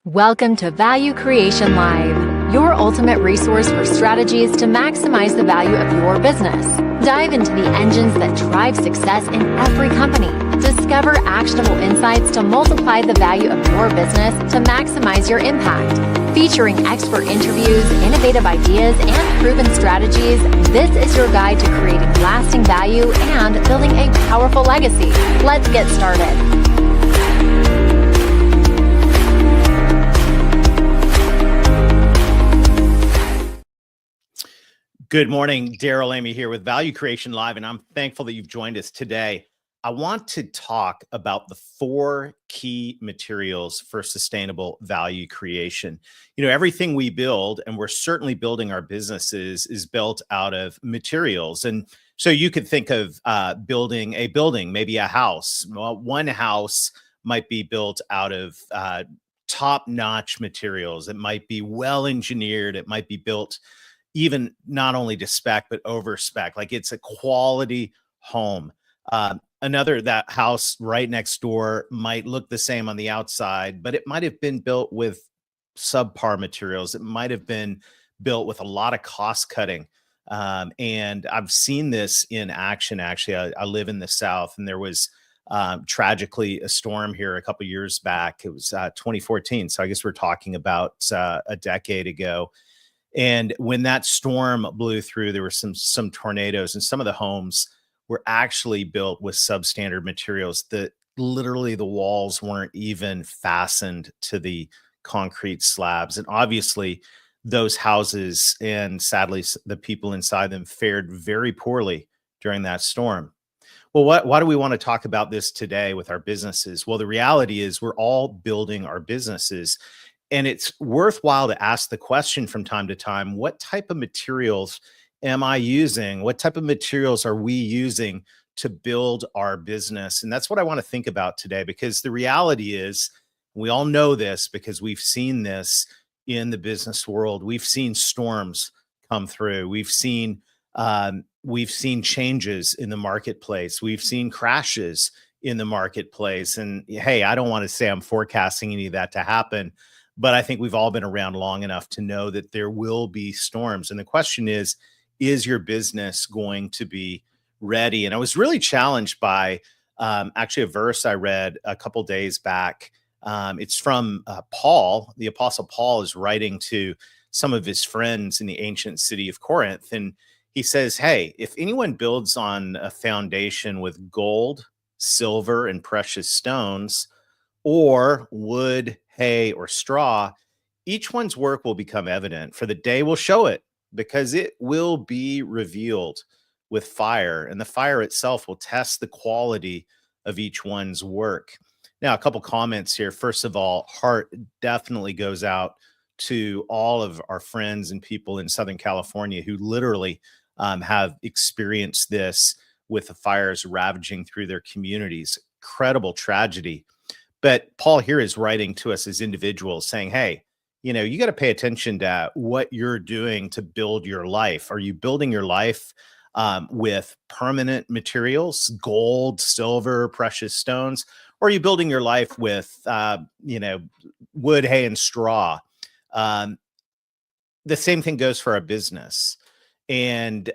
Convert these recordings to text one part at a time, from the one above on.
Welcome to Value Creation Live, your ultimate resource for strategies to maximize the value of your business. Dive into the engines that drive success in every company. Discover actionable insights to multiply the value of your business to maximize your impact. Featuring expert interviews, innovative ideas, and proven strategies, this is your guide to creating lasting value and building a powerful legacy. Let's get started. Good morning, Darrell Amy here with Value Creation Live, and I'm thankful that you've joined us today. I want to talk about the 4 key materials for sustainable value creation. You know, everything we build, and we're certainly building our businesses, is built out of materials. And so you could think of building a building, maybe a house. Well, one house might be built out of top-notch materials. It might be well-engineered. It might be built even not only to spec, but over spec, like it's a quality home. That house right next door might look the same on the outside, but it might have been built with subpar materials. It might have been built with a lot of cost cutting. And I've seen this in action. Actually, I live in the South, and there was tragically a storm here a couple years back. It was 2014. So I guess we're talking about a decade ago. And when that storm blew through, there were some tornadoes, and some of the homes were actually built with substandard materials that literally the walls weren't even fastened to the concrete slabs. And obviously those houses, and sadly the people inside them, fared very poorly during that storm. Well, why do we want to talk about this today with our businesses? Well, the reality is we're all building our businesses. And it's worthwhile to ask the question from time to time, what type of materials am I using? What type of materials are we using to build our business? And that's what I want to think about today, because the reality is, we all know this because we've seen this in the business world. We've seen storms come through. We've seen changes in the marketplace. We've seen crashes in the marketplace. And hey, I don't want to say I'm forecasting any of that to happen, but I think we've all been around long enough to know that there will be storms. And the question is your business going to be ready? And I was really challenged by actually a verse I read a couple days back. It's from Paul. The Apostle Paul is writing to some of his friends in the ancient city of Corinth. And he says, hey, if anyone builds on a foundation with gold, silver, and precious stones, or wood, hay, or straw, each one's work will become evident, for the day will show it, because it will be revealed with fire, and the fire itself will test the quality of each one's work. Now, a couple comments here. First of all, heart definitely goes out to all of our friends and people in Southern California who literally have experienced this with the fires ravaging through their communities. Incredible tragedy. But Paul here is writing to us as individuals saying, hey, you know, you got to pay attention to what you're doing to build your life. Are you building your life with permanent materials, gold, silver, precious stones? Or are you building your life with, wood, hay, and straw? The same thing goes for our business. And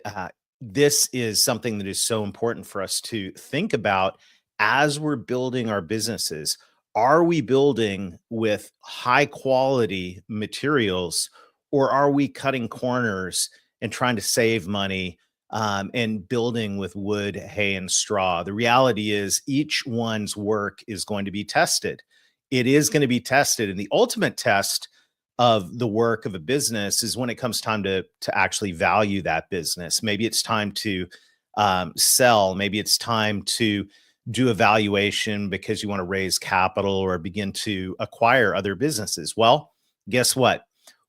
this is something that is so important for us to think about as we're building our businesses. Are we building with high quality materials, or are we cutting corners and trying to save money and building with wood, hay, and straw? The reality is each one's work is going to be tested. It is going to be tested. And the ultimate test of the work of a business is when it comes time to actually value that business. Maybe it's time to sell. Maybe it's time to do a valuation because you want to raise capital or begin to acquire other businesses. Well, guess what?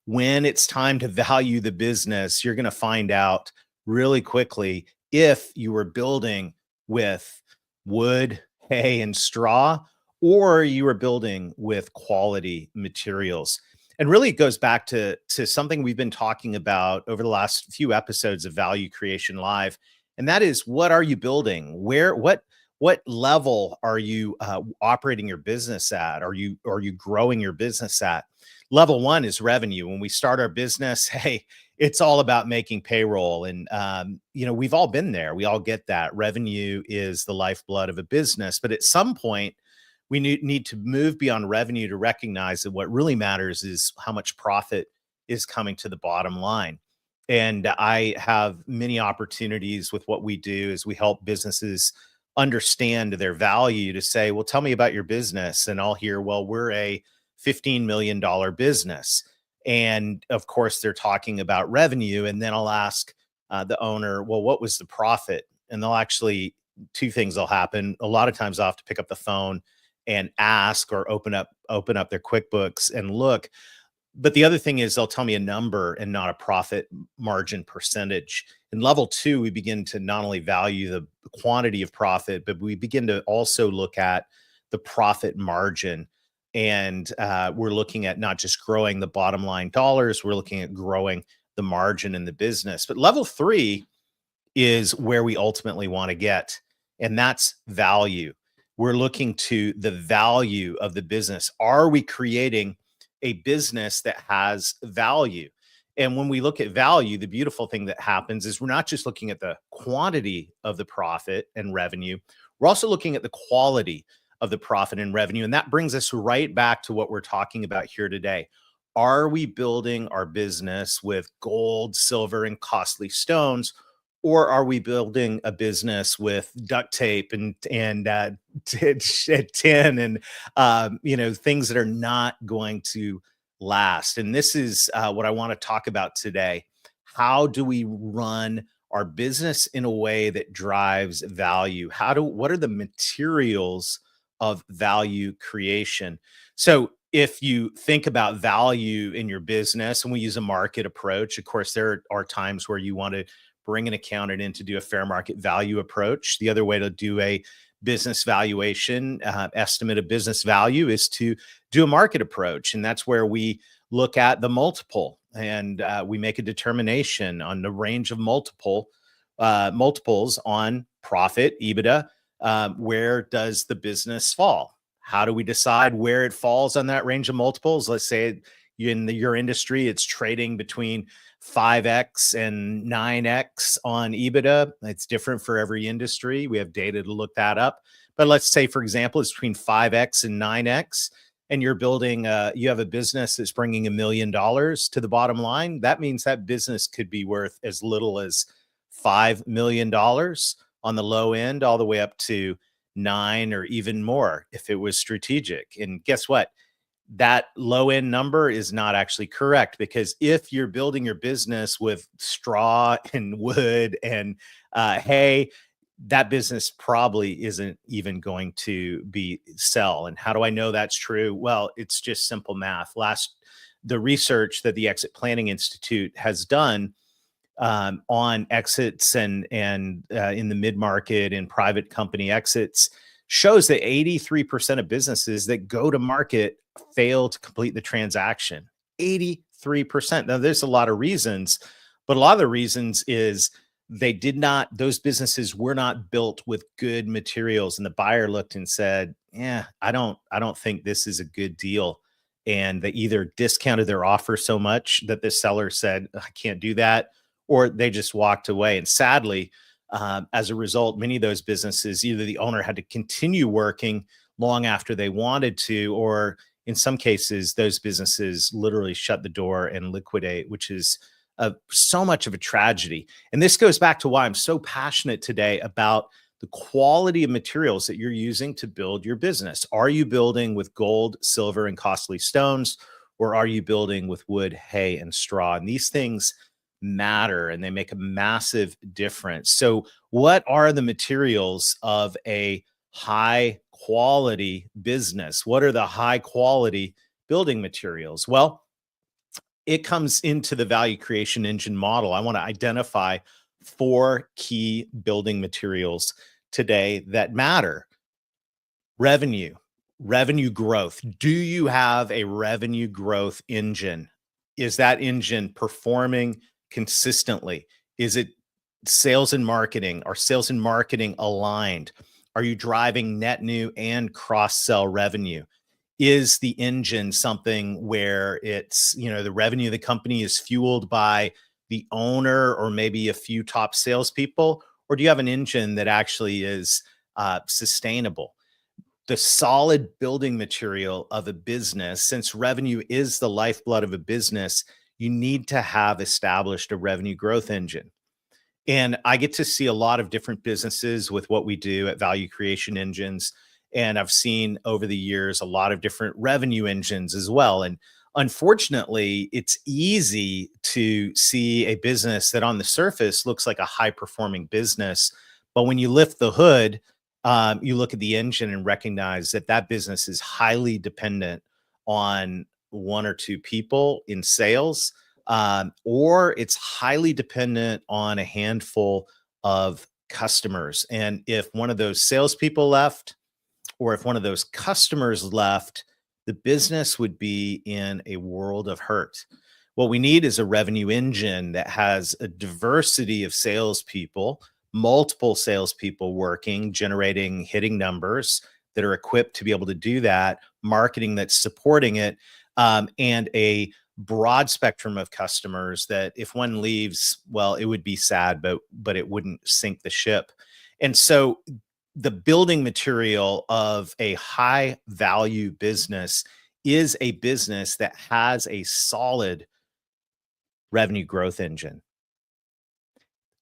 When it's time to value the business, you're going to find out really quickly if you were building with wood, hay, and straw, or you were building with quality materials. And really, it goes back to something we've been talking about over the last few episodes of Value Creation Live. And that is, what are you building? what level are you operating your business at? Are you growing your business at? Level one is revenue. When we start our business, hey, it's all about making payroll, and we've all been there. We all get that. Revenue is the lifeblood of a business, but at some point, we need to move beyond revenue to recognize that what really matters is how much profit is coming to the bottom line. And I have many opportunities with what we do is we help businesses understand their value to say, well, tell me about your business. And I'll hear, well, we're a $15 million business. And of course, they're talking about revenue. And then I'll ask the owner, well, what was the profit? And they'll actually, two things will happen. A lot of times I'll have to pick up the phone and ask or open up their QuickBooks and look. But the other thing is they'll tell me a number and not a profit margin percentage. In level two, we begin to not only value the quantity of profit, but we begin to also look at the profit margin. And we're looking at not just growing the bottom line dollars, we're looking at growing the margin in the business. But level three is where we ultimately want to get, and that's value. We're looking to the value of the business. Are we creating a business that has value? And when we look at value, the beautiful thing that happens is we're not just looking at the quantity of the profit and revenue, we're also looking at the quality of the profit and revenue. And that brings us right back to what we're talking about here today. Are we building our business with gold, silver, and costly stones? Or are we building a business with duct tape and tin and things that are not going to last? And this is what I want to talk about today. How do we run our business in a way that drives value? What are the materials of value creation? So if you think about value in your business, and we use a market approach, of course, there are times where you want to bring an accountant in to do a fair market value approach. The other way to do a business valuation, estimate of business value, is to do a market approach. And that's where we look at the multiple and we make a determination on the range of multiples on profit, EBITDA. Where does the business fall? How do we decide where it falls on that range of multiples? Let's say in your industry, it's trading between 5x and 9x on EBITDA. It's different for every industry. We have data to look that up. But let's say, for example, it's between 5x and 9x, and you're building, you have a business that's bringing $1 million to the bottom line. That means that business could be worth as little as $5 million on the low end, all the way up to 9 or even more if it was strategic. And guess what? That low end number is not actually correct, because if you're building your business with straw and wood and hay, that business probably isn't even going to sell. And how do I know that's true? Well, it's just simple math. The research that the Exit Planning Institute has done on exits and in the mid-market and private company exits shows that 83% of businesses that go to market fail to complete the transaction. 83%. Now, there's a lot of reasons, but a lot of the reasons is those businesses were not built with good materials. And the buyer looked and said, yeah, I don't think this is a good deal. And they either discounted their offer so much that the seller said, I can't do that, or they just walked away. And sadly, as a result, many of those businesses, either the owner had to continue working long after they wanted to, or in some cases, those businesses literally shut the door and liquidate, which is so much of a tragedy. And this goes back to why I'm so passionate today about the quality of materials that you're using to build your business. Are you building with gold, silver, and costly stones, or are you building with wood, hay, and straw? And these things matter, and they make a massive difference. So what are the materials of a high quality business? What are the high quality building materials? Well, it comes into the value creation engine model. I want to identify 4 key building materials today that matter. Revenue growth. Do you have a revenue growth engine? Is that engine performing consistently? Is it sales and marketing? Are sales and marketing aligned? Are you driving net new and cross-sell revenue? Is the engine something where it's, the revenue of the company is fueled by the owner or maybe a few top salespeople? Or do you have an engine that actually is sustainable? The solid building material of a business, since revenue is the lifeblood of a business, you need to have established a revenue growth engine. And I get to see a lot of different businesses with what we do at Value Creation Engines. And I've seen over the years a lot of different revenue engines as well. And unfortunately, it's easy to see a business that on the surface looks like a high performing business. But when you lift the hood, you look at the engine and recognize that that business is highly dependent on one or two people in sales, or it's highly dependent on a handful of customers. And if one of those salespeople left, or if one of those customers left, the business would be in a world of hurt. What we need is a revenue engine that has a diversity of salespeople, multiple salespeople working, generating, hitting numbers that are equipped to be able to do that, marketing that's supporting it, and a broad spectrum of customers that if one leaves, well, it would be sad, but it wouldn't sink the ship. And so the building material of a high value business is a business that has a solid revenue growth engine.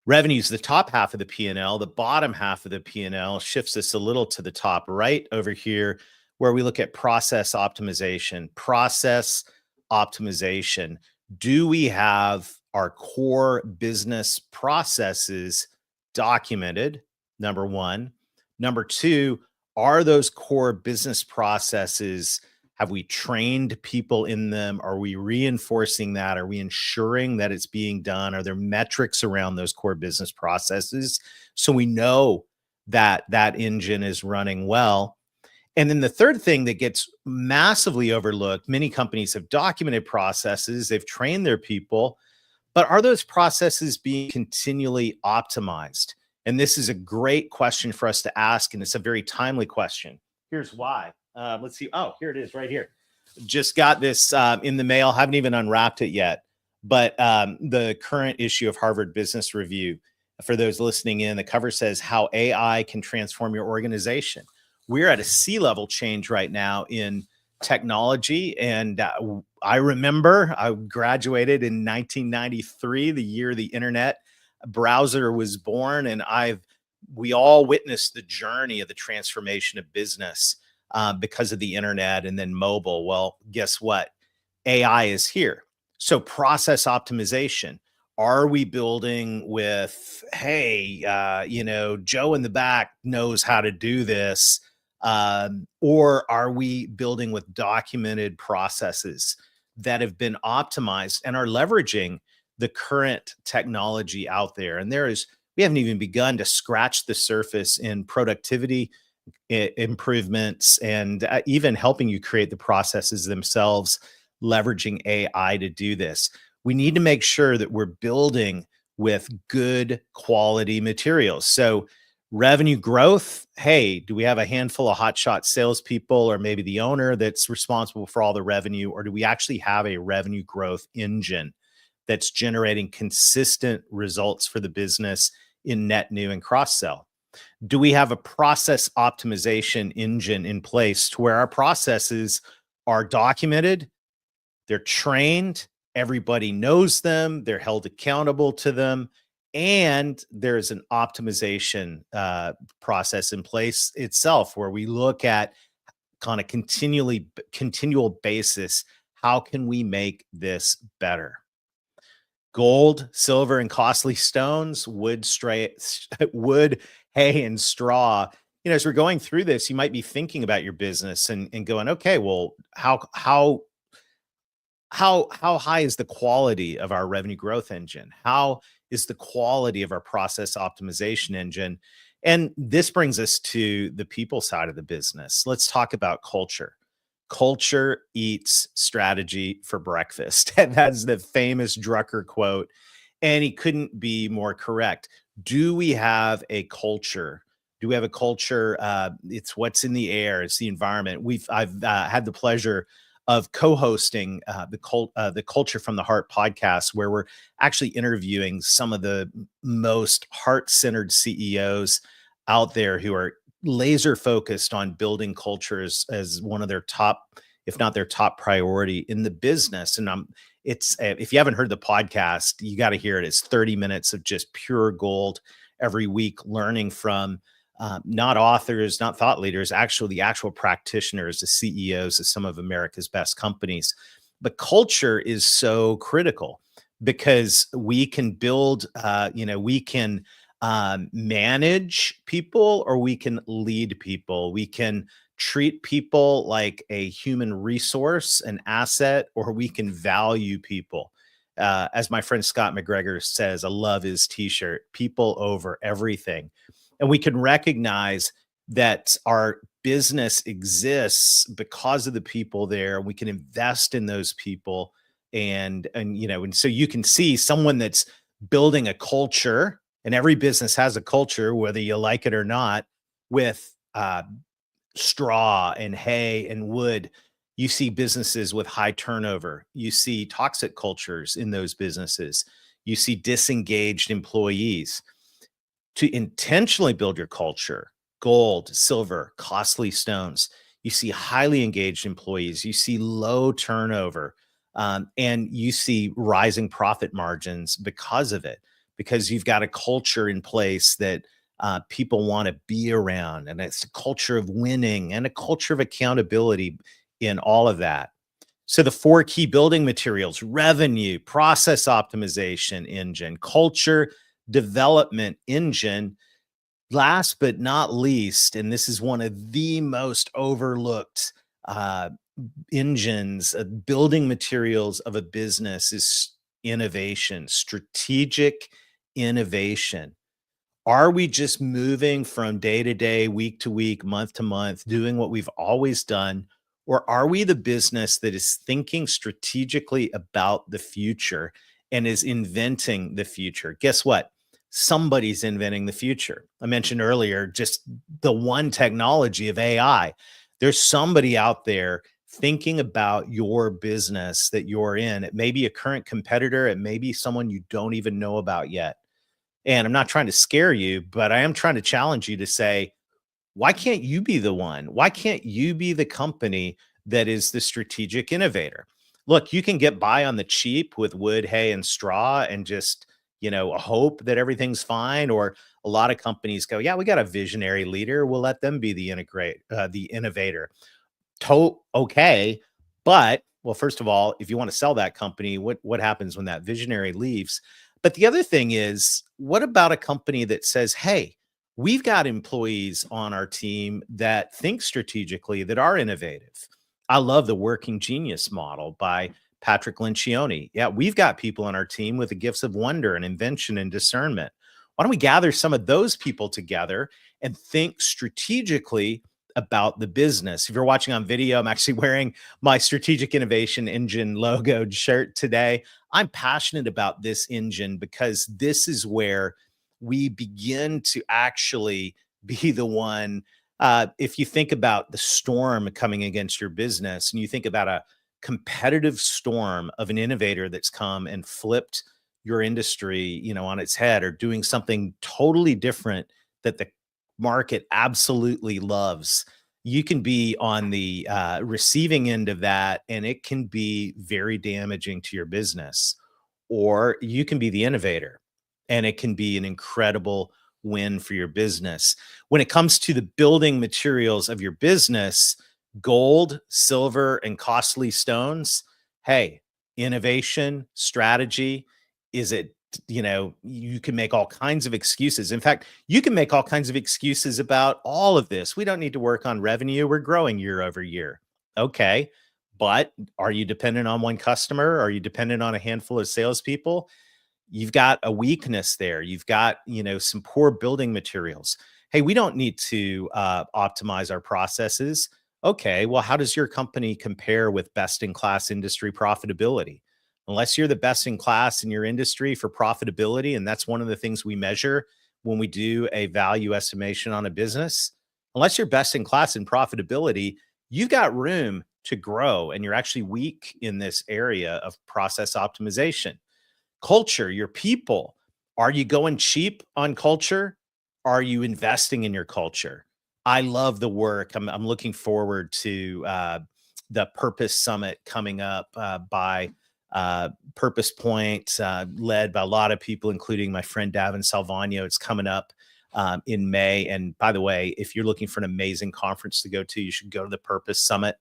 Revenue is the top half of the P&L. The bottom half of the P&L shifts us a little to the top right over here, where we look at process optimization. Process optimization. Do we have our core business processes documented? Number one. Number two, are those core business processes, have we trained people in them? Are we reinforcing that? Are we ensuring that it's being done? Are there metrics around those core business processes so we know that that engine is running well? And then the third thing that gets massively overlooked, many companies have documented processes, they've trained their people, but are those processes being continually optimized? And this is a great question for us to ask, and it's a very timely question. Here's why. Let's see. Oh, here it is right here. Just got this in the mail. Haven't even unwrapped it yet. But the current issue of Harvard Business Review, for those listening in, the cover says how AI can transform your organization. We're at a C-level change right now in technology. And I remember I graduated in 1993, the year the internet browser was born, and we all witnessed the journey of the transformation of business because of the internet and then mobile. Well, guess what? AI is here. So process optimization. Are we building with, hey, Joe in the back knows how to do this? Or are we building with documented processes that have been optimized and are leveraging the current technology out there? And we haven't even begun to scratch the surface in productivity improvements and even helping you create the processes themselves, leveraging AI to do this. We need to make sure that we're building with good quality materials. So revenue growth, hey, do we have a handful of hotshot salespeople or maybe the owner that's responsible for all the revenue, or do we actually have a revenue growth engine that's generating consistent results for the business in net new and cross-sell? Do we have a process optimization engine in place to where our processes are documented, they're trained, everybody knows them, they're held accountable to them, and there's an optimization process in place itself where we look at on a continual basis, how can we make this better? Gold, silver, and costly stones, wood, hay, and straw. As we're going through this, you might be thinking about your business and going, okay, well, how high is the quality of our revenue growth engine? How is the quality of our process optimization engine? And this brings us to the people side of the business. Let's talk about culture. Culture eats strategy for breakfast. And that's the famous Drucker quote. And he couldn't be more correct. Do we have a culture Do we have a culture? It's what's in the air. It's the environment. I've had the pleasure of co-hosting the Culture from the Heart podcast, where we're actually interviewing some of the most heart-centered CEOs out there who are laser focused on building cultures as one of their top, if not their top priority in the business. And it's if you haven't heard the podcast, you got to hear it. It's 30 minutes of just pure gold every week, learning from not authors, not thought leaders, actually the actual practitioners, the CEOs of some of America's best companies. But culture is so critical because we can build, we can manage people or we can lead people. We can treat people like a human resource, an asset, or we can value people. As my friend Scott McGregor says, I love his t-shirt, people over everything. And we can recognize that our business exists because of the people there. We can invest in those people. And so you can see someone that's building a culture, and every business has a culture, whether you like it or not, with straw and hay and wood. You see businesses with high turnover. You see toxic cultures in those businesses. You see disengaged employees. To intentionally build your culture, gold, silver, costly stones, you see highly engaged employees, you see low turnover, and you see rising profit margins because of it, because you've got a culture in place that people want to be around. And it's a culture of winning and a culture of accountability in all of that. So the 4 key building materials: revenue, process optimization engine, culture development engine. Last but not least, and this is one of the most overlooked engines, building materials of a business, is innovation, strategic innovation. Are we just moving from day to day, week to week, month to month, doing what we've always done? Or are we the business that is thinking strategically about the future and is inventing the future? Guess what? Somebody's inventing the future. I mentioned earlier just the one technology of AI. There's somebody out there thinking about your business that you're in. It may be a current competitor. It may be someone you don't even know about yet. And I'm not trying to scare you, but I am trying to challenge you to say, why can't you be the one? Why can't you be the company that is the strategic innovator? Look, you can get by on the cheap with wood, hay, and straw and just, hope that everything's fine. Or a lot of companies go, yeah, we got a visionary leader. We'll let them be the innovator. Okay. But, well, first of all, if you want to sell that company, what happens when that visionary leaves? But the other thing is, what about a company that says, hey, we've got employees on our team that think strategically, that are innovative? I love the working genius model by Patrick Lencioni. Yeah, we've got people on our team with the gifts of wonder and invention and discernment. Why don't we gather some of those people together and think strategically about the business? If you're watching on video, I'm actually wearing my Strategic Innovation Engine logoed shirt today. I'm passionate about this engine because this is where we begin to actually be the one. If you think about the storm coming against your business and you think about a competitive storm of an innovator that's come and flipped your industry, on its head, or doing something totally different that the market absolutely loves, you can be on the receiving end of that, and it can be very damaging to your business. Or you can be the innovator, and it can be an incredible win for your business. When it comes to the building materials of your business, gold, silver, and costly stones, hey, innovation, strategy, is it, you can make all kinds of excuses. In fact, you can make all kinds of excuses about all of this. We don't need to work on revenue. We're growing year over year. Okay. But are you dependent on one customer? Are you dependent on a handful of salespeople? You've got a weakness there. You've got, some poor building materials. Hey, we don't need to optimize our processes. Okay. Well, how does your company compare with best in class industry profitability? Unless you're the best in class in your industry for profitability, and that's one of the things we measure when we do a value estimation on a business, unless you're best in class in profitability, you've got room to grow and you're actually weak in this area of process optimization. Culture, your people. Are you going cheap on culture? Are you investing in your culture? I love the work. I'm looking forward to the Purpose Summit coming up by Purpose Point, led by a lot of people, including my friend Davin Salvagno. It's coming up in May. And by the way, if you're looking for an amazing conference to go to, you should go to the Purpose Summit.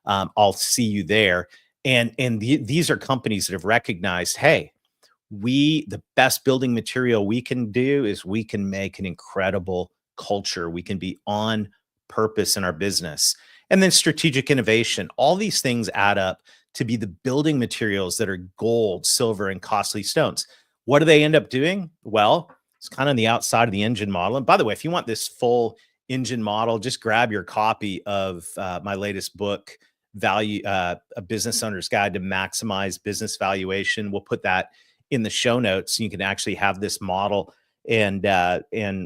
I'll see you there. These are companies that have recognized, hey, the best building material we can do is we can make an incredible culture. We can be on purpose in our business. And then strategic innovation. All these things add up to be the building materials that are gold, silver, and costly stones. What do they end up doing? Well, it's kind of on the outside of the engine model. And by the way, if you want this full engine model, just grab your copy of my latest book, A Business Owner's Guide to Maximize Business Valuation. We'll put that in the show notes. You can actually have this model and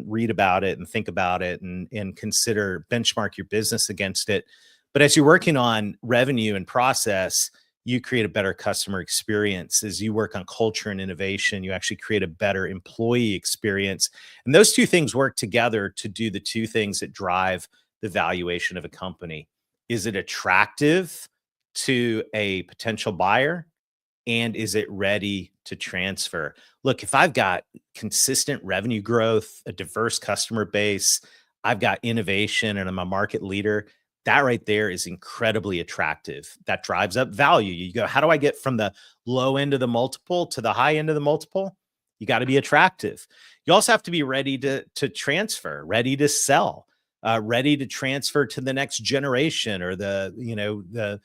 read about it and think about it and consider benchmark your business against it. But as you're working on revenue and process, you create a better customer experience. As you work on culture and innovation, you actually create a better employee experience. And those two things work together to do the two things that drive the valuation of a company. Is it attractive to a potential buyer? And is it ready to transfer? Look, if I've got consistent revenue growth, a diverse customer base, I've got innovation, and I'm a market leader, that right there is incredibly attractive. That drives up value. You go, how do I get from the low end of the multiple to the high end of the multiple? You got to be attractive. You also have to be ready to transfer, ready to sell, ready to transfer to the next generation or the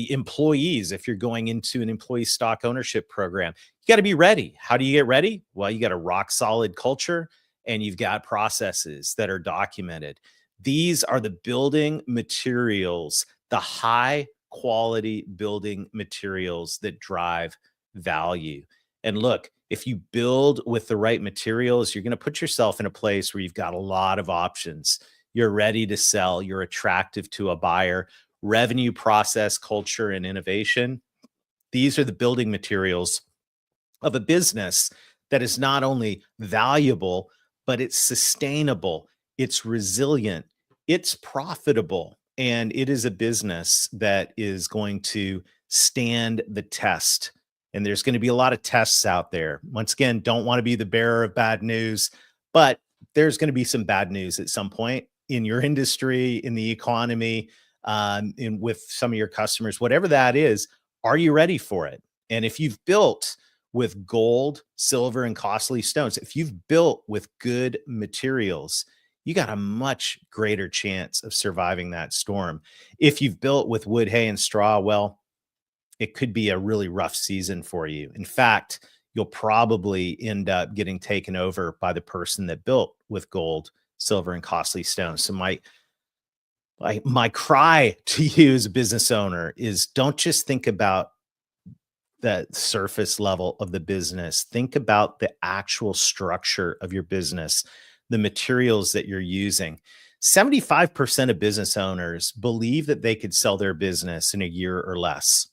employees. If you're going into an employee stock ownership program, you got to be ready. How do you get ready? Well, you got a rock solid culture and you've got processes that are documented. These are the building materials, the high quality building materials that drive value. And look, if you build with the right materials, you're going to put yourself in a place where you've got a lot of options. You're ready to sell. You're attractive to a buyer. Revenue, process, culture, and innovation. These are the building materials of a business that is not only valuable, but it's sustainable, it's resilient, it's profitable, and it is a business that is going to stand the test. And there's going to be a lot of tests out there. Once again, don't want to be the bearer of bad news, but there's going to be some bad news at some point in your industry, in the economy, with some of your customers, whatever that is. Are you ready for it? And if you've built with gold, silver, and costly stones, if you've built with good materials, you got a much greater chance of surviving that storm. If you've built with wood, hay, and straw, well, it could be a really rough season for you. In fact, you'll probably end up getting taken over by the person that built with gold, silver, and costly stones. So my cry to you as a business owner is, don't just think about the surface level of the business. Think about the actual structure of your business, the materials that you're using. 75% of business owners believe that they could sell their business in a year or less.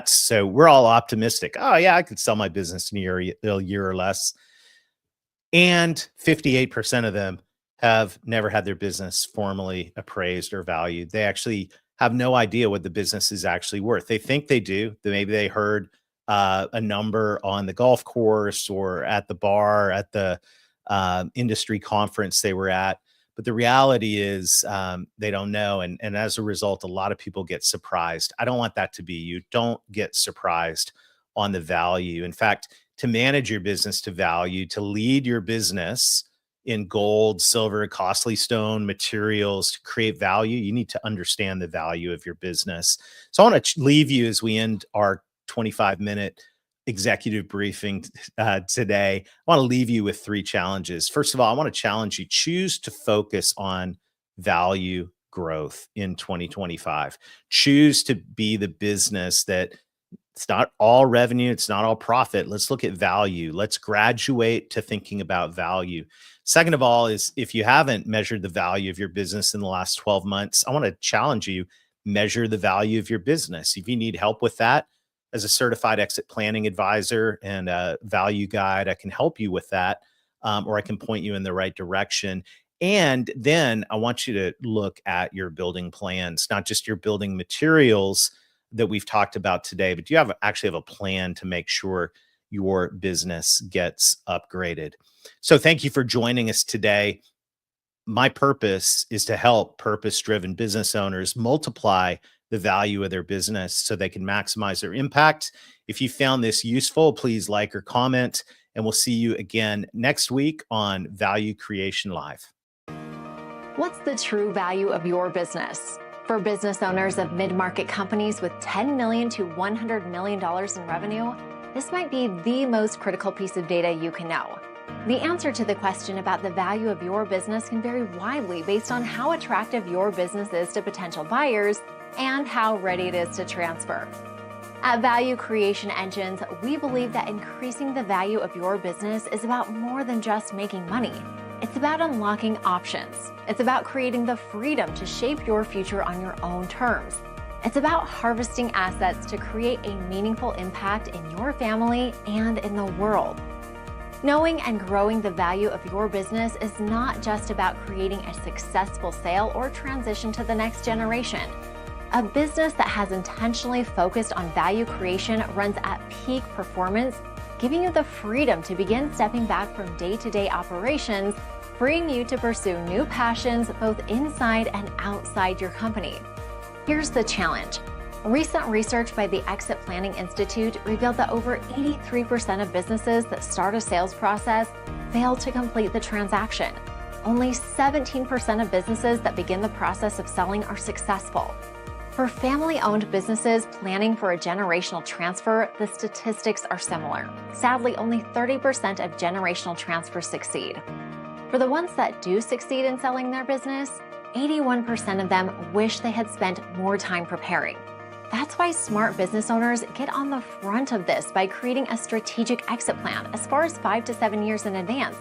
So we're all optimistic. Oh yeah, I could sell my business in a year or less. And 58% of them have never had their business formally appraised or valued. They actually have no idea what the business is actually worth. They think they do. Maybe they heard a number on the golf course or at the bar at the industry conference they were at. But the reality is they don't know. And as a result, a lot of people get surprised. I don't want that to be you. Don't get surprised on the value. In fact, to manage your business to value, to lead your business in gold, silver, costly stone materials, to create value, you need to understand the value of your business. So I want to leave you as we end our 25-minute executive briefing today. I want to leave you with 3 challenges. First of all, I want to challenge you, choose to focus on value growth in 2025. Choose to be the business that It's not all revenue. It's not all profit. Let's look at value. Let's graduate to thinking about value. Second of all, is if you haven't measured the value of your business in the last 12 months, I want to challenge you, measure the value of your business. If you need help with that, as a certified exit planning advisor and a value guide, I can help you with that, or I can point you in the right direction. And then I want you to look at your building plans, not just your building materials that we've talked about today, but you actually have a plan to make sure your business gets upgraded. So thank you for joining us today. My purpose is to help purpose-driven business owners multiply the value of their business so they can maximize their impact. If you found this useful, please like or comment, and we'll see you again next week on Value Creation Live. What's the true value of your business? For business owners of mid-market companies with $10 million to $100 million in revenue, this might be the most critical piece of data you can know. The answer to the question about the value of your business can vary widely based on how attractive your business is to potential buyers and how ready it is to transfer. At Value Creation Engines, we believe that increasing the value of your business is about more than just making money. It's about unlocking options. It's about creating the freedom to shape your future on your own terms. It's about harvesting assets to create a meaningful impact in your family and in the world. Knowing and growing the value of your business is not just about creating a successful sale or transition to the next generation. A business that has intentionally focused on value creation runs at peak performance, giving you the freedom to begin stepping back from day-to-day operations, freeing you to pursue new passions both inside and outside your company. Here's the challenge. Recent research by the Exit Planning Institute revealed that over 83% of businesses that start a sales process fail to complete the transaction. Only 17% of businesses that begin the process of selling are successful. For family-owned businesses planning for a generational transfer, the statistics are similar. Sadly, only 30% of generational transfers succeed. For the ones that do succeed in selling their business, 81% of them wish they had spent more time preparing. That's why smart business owners get on the front of this by creating a strategic exit plan as far as 5 to 7 years in advance,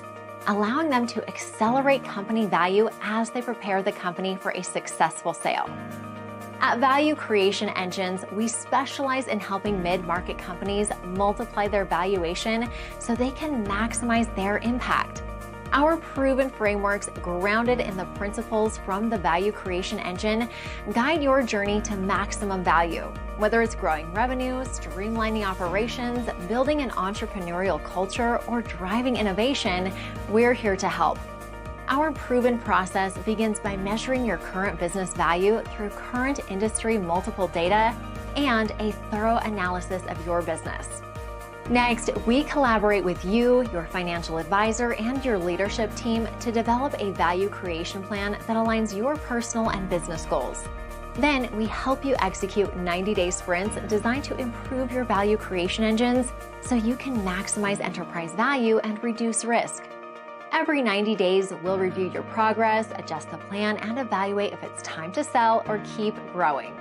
allowing them to accelerate company value as they prepare the company for a successful sale. At Value Creation Engines, we specialize in helping mid-market companies multiply their valuation so they can maximize their impact. Our proven frameworks, grounded in the principles from the Value Creation Engine, guide your journey to maximum value. Whether it's growing revenue, streamlining operations, building an entrepreneurial culture, or driving innovation, we're here to help. Our proven process begins by measuring your current business value through current industry multiple data and a thorough analysis of your business. Next, we collaborate with you, your financial advisor, and your leadership team to develop a value creation plan that aligns your personal and business goals. Then we help you execute 90-day sprints designed to improve your value creation engines so you can maximize enterprise value and reduce risk. Every 90 days, we'll review your progress, adjust the plan, and evaluate if it's time to sell or keep growing.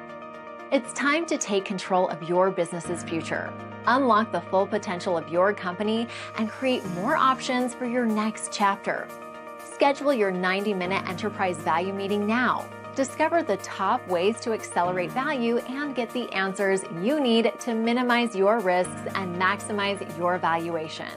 It's time to take control of your business's future. Unlock the full potential of your company and create more options for your next chapter. Schedule your 90-minute enterprise value meeting now. Discover the top ways to accelerate value and get the answers you need to minimize your risks and maximize your valuation.